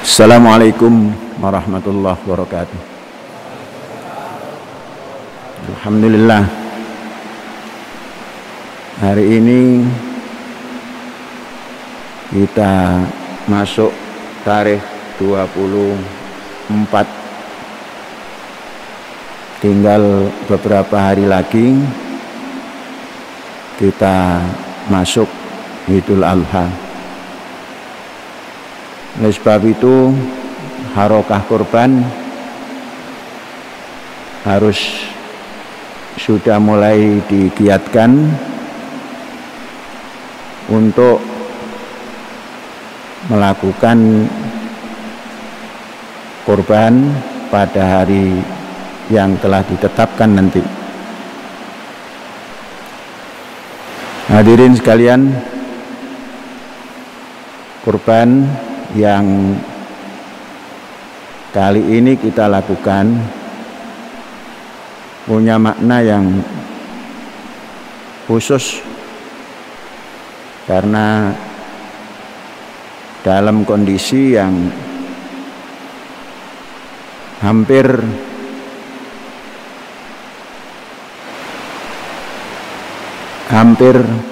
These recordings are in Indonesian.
Assalamualaikum warahmatullahi wabarakatuh. Alhamdulillah, hari ini kita masuk tarikh 24, tinggal beberapa hari lagi kita masuk Idul Adha. Oleh sebab itu harokah kurban harus sudah mulai digiatkan untuk melakukan kurban pada hari yang telah ditetapkan nanti. Hadirin sekalian, kurban yang kali ini kita lakukan punya makna yang khusus, karena dalam kondisi yang hampir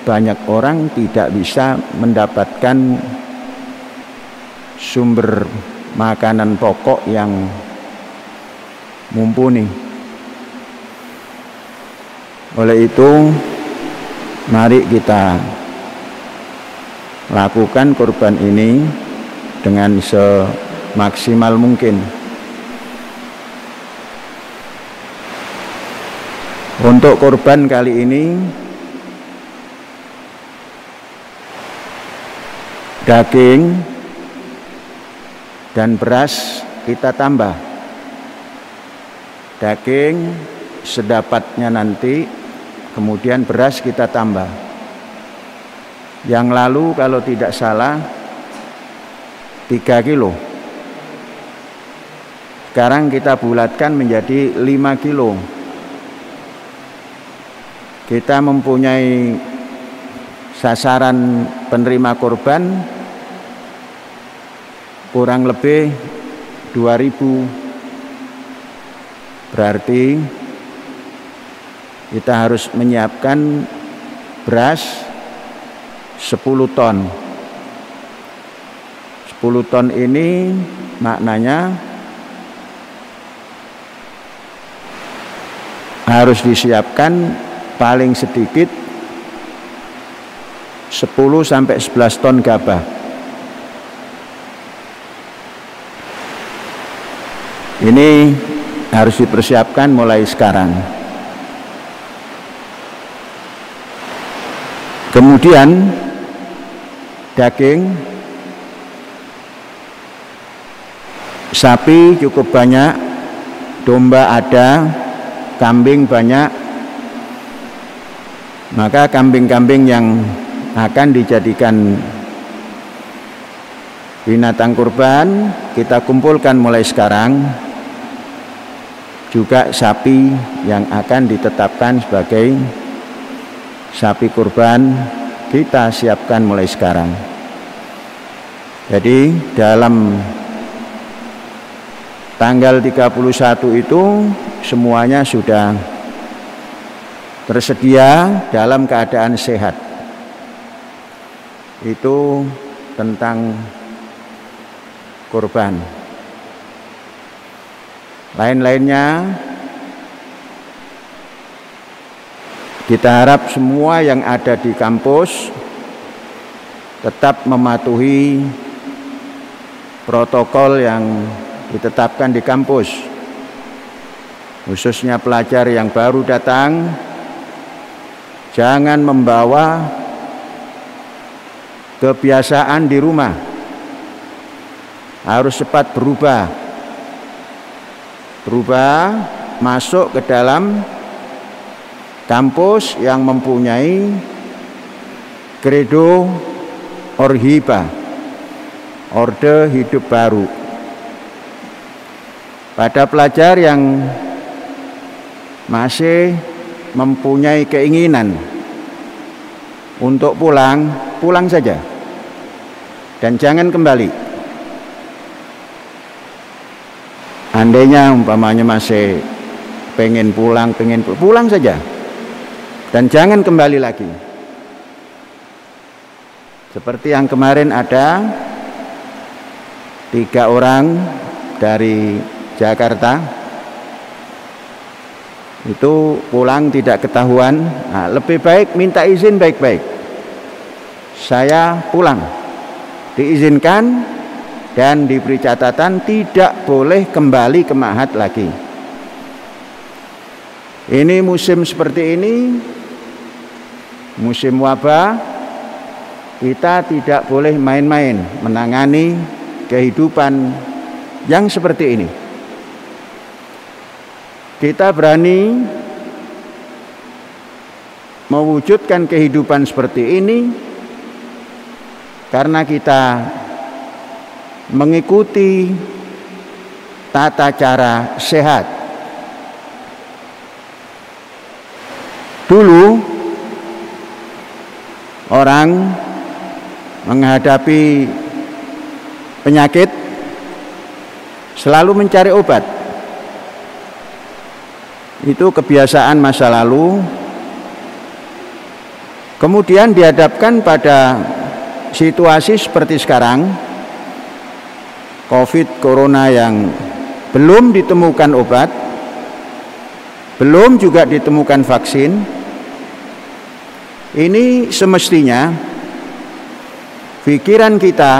banyak orang tidak bisa mendapatkan sumber makanan pokok yang mumpuni. Oleh itu, mari kita lakukan kurban ini dengan semaksimal mungkin. Untuk kurban kali ini, daging dan beras kita tambah. Daging sedapatnya nanti, kemudian beras kita tambah. Yang lalu kalau tidak salah 3 kilo. Sekarang kita bulatkan menjadi 5 kilo. Kita mempunyai sasaran penerima kurban kurang lebih 2.000. Berarti kita harus menyiapkan beras 10 ton. 10 ton ini maknanya harus disiapkan paling sedikit 10-11 ton gabah. Ini harus dipersiapkan mulai sekarang. Kemudian daging sapi cukup banyak, domba ada, kambing banyak. Maka kambing-kambing yang akan dijadikan binatang kurban kita kumpulkan mulai sekarang. Juga sapi yang akan ditetapkan sebagai sapi kurban kita siapkan mulai sekarang. Jadi dalam tanggal 31 itu semuanya sudah tersedia dalam keadaan sehat. Itu tentang kurban. Lain-lainnya kita harap semua yang ada di kampus tetap mematuhi protokol yang ditetapkan di kampus, khususnya pelajar yang baru datang. Jangan membawa kebiasaan di rumah, harus cepat berubah masuk ke dalam kampus yang mempunyai kredo orhiba, orde hidup baru. Pada pelajar yang masih mempunyai keinginan untuk pulang, pulang saja dan jangan kembali. andainya umpamanya masih pengen pulang saja dan jangan kembali lagi. Seperti yang kemarin ada 3 orang dari Jakarta itu pulang tidak ketahuan. Nah, lebih baik minta izin baik-baik, saya pulang, diizinkan dan diberi catatan tidak boleh kembali ke Ma'had lagi. Ini musim seperti ini, musim wabah, kita tidak boleh main-main menangani kehidupan yang seperti ini. Kita berani mewujudkan kehidupan seperti ini karena kita mengikuti tata cara sehat. Dulu orang menghadapi penyakit selalu mencari obat. Itu kebiasaan masa lalu. Kemudian dihadapkan pada situasi seperti sekarang, COVID Corona yang belum ditemukan obat, belum juga ditemukan vaksin. Ini semestinya pikiran kita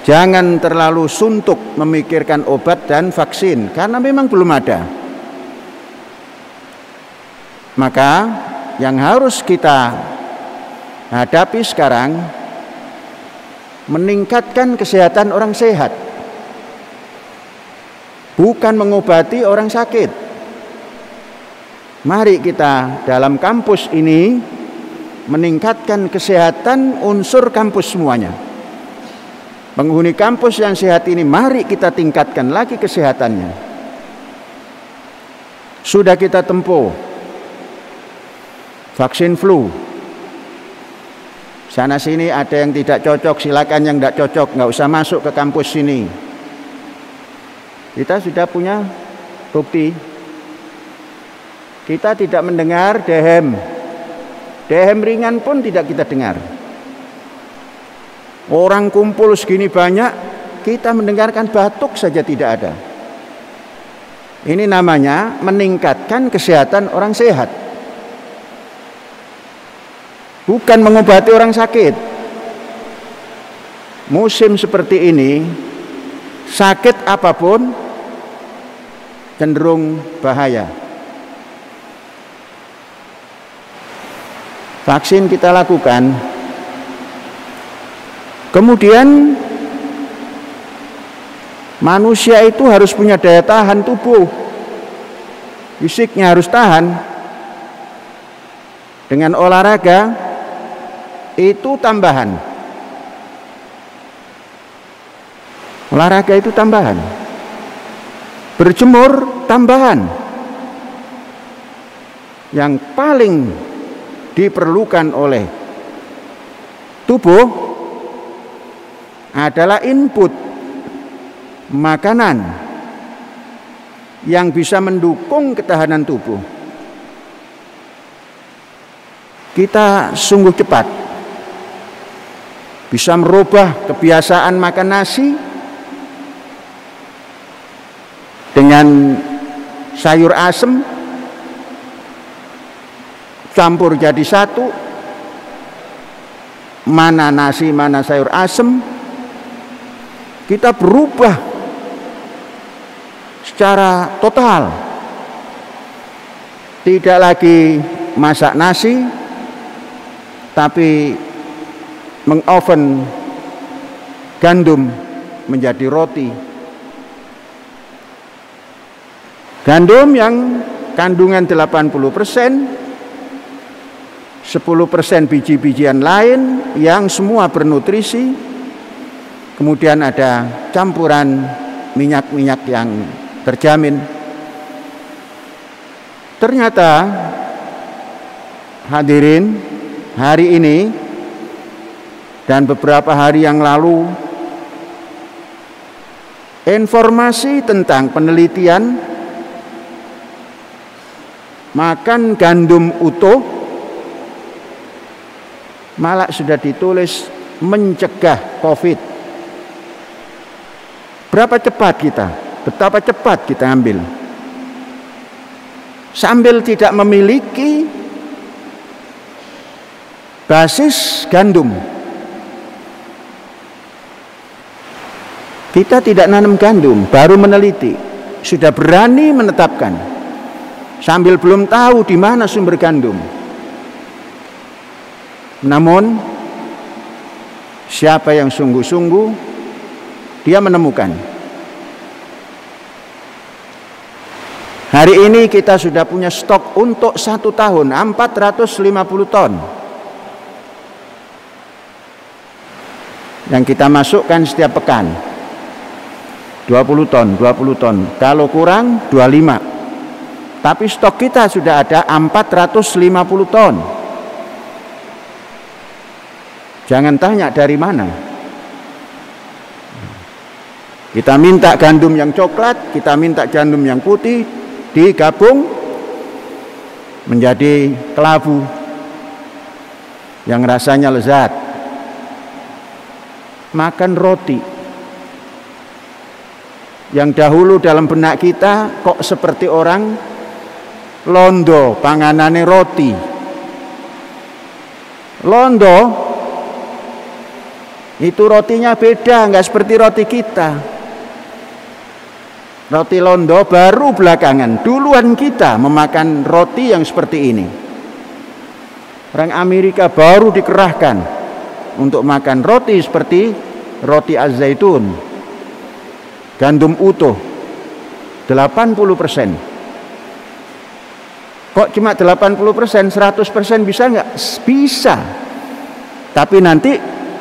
jangan terlalu suntuk memikirkan obat dan vaksin karena memang belum ada. Maka yang harus kita hadapi sekarang meningkatkan kesehatan orang sehat, bukan mengobati orang sakit. Mari kita dalam kampus ini meningkatkan kesehatan unsur kampus semuanya. Penghuni kampus yang sehat ini mari kita tingkatkan lagi kesehatannya. Sudah kita tempuh vaksin flu. Sana sini ada yang tidak cocok, silakan yang tidak cocok nggak usah masuk ke kampus sini. Kita sudah punya bukti. Kita tidak mendengar dehem ringan pun tidak kita dengar. Orang kumpul segini banyak, kita mendengarkan batuk saja tidak ada. Ini namanya meningkatkan kesehatan orang sehat, bukan mengobati orang sakit. Musim seperti ini, sakit apapun cenderung bahaya. Vaksin kita lakukan, kemudian manusia itu harus punya daya tahan tubuh, fisiknya harus tahan. Dengan olahraga itu tambahan, olahraga itu tambahan, berjemur tambahan. Yang paling diperlukan oleh tubuh adalah input makanan yang bisa mendukung ketahanan tubuh. Kita sungguh cepat bisa merubah kebiasaan makan nasi dengan sayur asem campur jadi satu, mana nasi mana sayur asem. Kita berubah secara total, tidak lagi masak nasi tapi mengoven gandum menjadi roti. Gandum yang kandungan 80%, 10% biji-bijian lain yang semua bernutrisi, kemudian ada campuran minyak-minyak yang terjamin. Ternyata hadirin, hari ini dan beberapa hari yang lalu informasi tentang penelitian makan gandum utuh malah sudah ditulis mencegah COVID. Berapa cepat kita, betapa cepat kita ambil, sambil tidak memiliki basis gandum. Kita tidak nanam gandum, baru meneliti, sudah berani menetapkan, sambil belum tahu di mana sumber gandum. Namun siapa yang sungguh-sungguh, dia menemukan. Hari ini kita sudah punya stok untuk 1 tahun 450 ton yang kita masukkan setiap pekan. 20 ton, 20 ton. Kalau kurang 25. Tapi stok kita sudah ada 450 ton. Jangan tanya dari mana. Kita minta gandum yang coklat, kita minta gandum yang putih, digabung menjadi kelabu yang rasanya lezat. Makan roti yang dahulu dalam benak kita kok seperti orang londo, panganane roti. Londo itu rotinya beda, nggak seperti roti kita. Roti londo baru belakangan, duluan kita memakan roti yang seperti ini. Orang Amerika baru dikerahkan untuk makan roti seperti roti az-zaitun, gandum utuh 80%. Kok cuma 80%, 100% bisa nggak? Bisa. Tapi nanti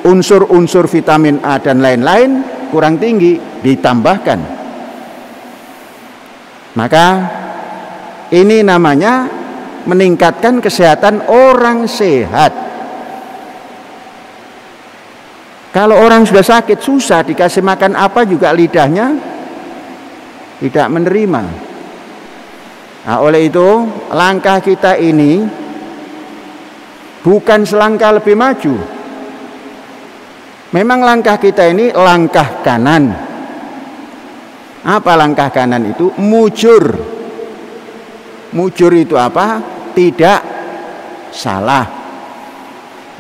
unsur-unsur vitamin A dan lain-lain kurang tinggi, ditambahkan. Maka ini namanya meningkatkan kesehatan orang sehat. Kalau orang sudah sakit, susah dikasih makan apa juga lidahnya tidak menerima. Nah, oleh itu langkah kita ini bukan selangkah lebih maju. Memang langkah kita ini langkah kanan. Apa langkah kanan itu? Mujur. Mujur itu apa? Tidak salah,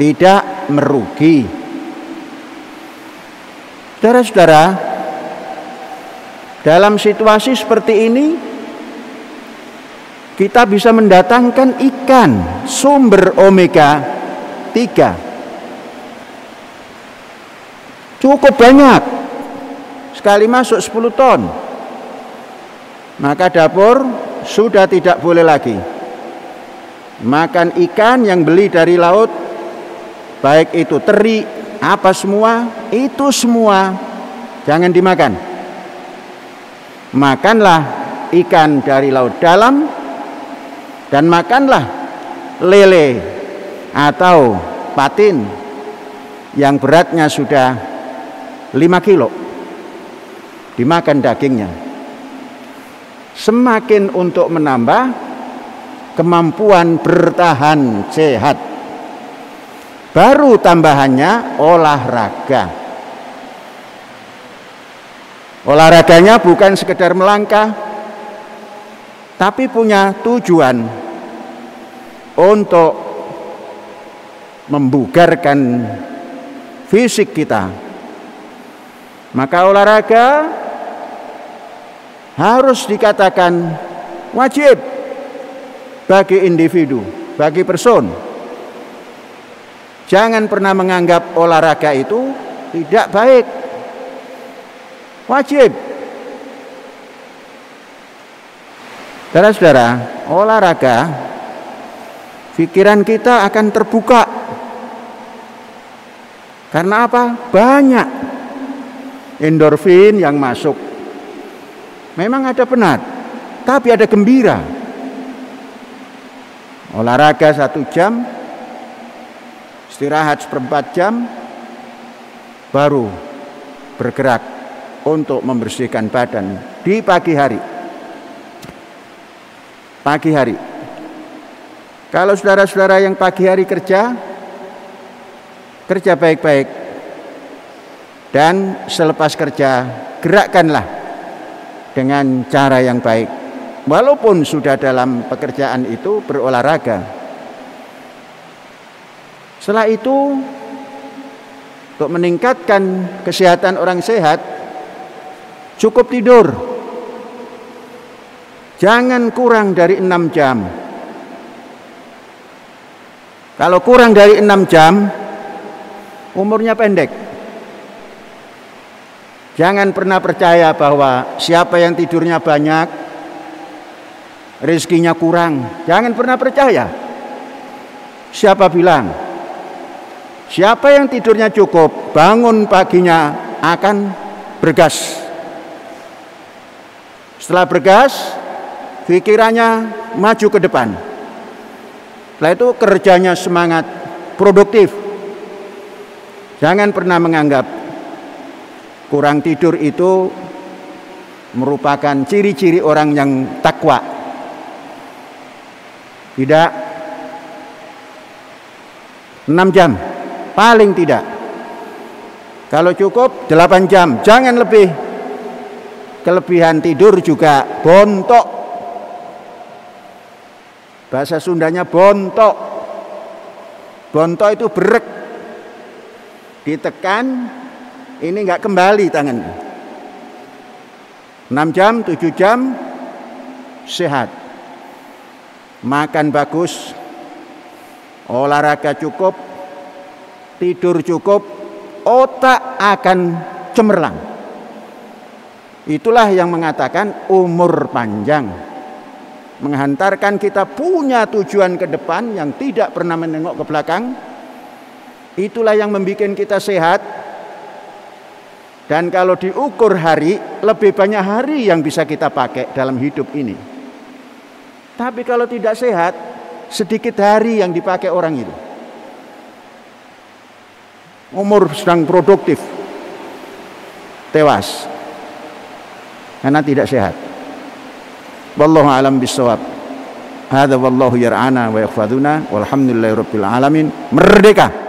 tidak merugi. Saudara-saudara, dalam situasi seperti ini kita bisa mendatangkan ikan sumber omega 3 cukup banyak, sekali masuk 10 ton. Maka dapur sudah tidak boleh lagi makan ikan yang beli dari laut, baik itu teri, apa semua, itu semua jangan dimakan. Makanlah ikan dari laut dalam, dan makanlah lele atau patin yang beratnya sudah 5 kilo, dimakan dagingnya. Semakin untuk menambah kemampuan bertahan sehat. Baru tambahannya olahraga. Olahraganya bukan sekedar melangkah, tapi punya tujuan untuk membugarkan fisik kita. Maka olahraga harus dikatakan wajib bagi individu, bagi person. Jangan pernah menganggap olahraga itu tidak baik. Wajib. Saudara-saudara, olahraga, pikiran kita akan terbuka. Karena apa? Banyak endorfin yang masuk. Memang ada penat, tapi ada gembira. Olahraga 1 jam, istirahat 1/4 jam, baru bergerak untuk membersihkan badan di pagi hari. Pagi hari. Kalau saudara-saudara yang pagi hari kerja baik-baik. Dan selepas kerja, gerakkanlah dengan cara yang baik. Walaupun sudah dalam pekerjaan itu berolahraga. Setelah itu, untuk meningkatkan kesehatan orang sehat, cukup tidur. Jangan kurang dari 6 jam. Kalau kurang dari 6 jam, umurnya pendek. Jangan pernah percaya bahwa siapa yang tidurnya banyak, rezekinya kurang. Jangan pernah percaya. Siapa bilang? Siapa yang tidurnya cukup, bangun paginya akan bergas. Setelah bergas, pikirannya maju ke depan. Setelah itu kerjanya semangat, produktif. Jangan pernah menganggap kurang tidur itu merupakan ciri-ciri orang yang takwa. Tidak. 6 jam paling tidak. Kalau cukup 8 jam, jangan lebih. Kelebihan tidur juga bontok. Bahasa Sundanya bontok. Bontok itu berek. Ditekan, ini enggak kembali tangan. 6 jam, 7 jam sehat. Makan bagus, olahraga cukup, tidur cukup, otak akan cemerlang. Itulah yang mengatakan umur panjang. Menghantarkan kita punya tujuan ke depan yang tidak pernah menengok ke belakang. Itulah yang membuat kita sehat. Dan kalau diukur hari, lebih banyak hari yang bisa kita pakai dalam hidup ini. Tapi kalau tidak sehat, sedikit hari yang dipakai orang itu. Umur sedang produktif, tewas karena tidak sehat. Wallahu a'lam bishawab. Hadza wallahu yar'ana wa yaghfaduna walhamdulillahirabbil alamin. Merdeka.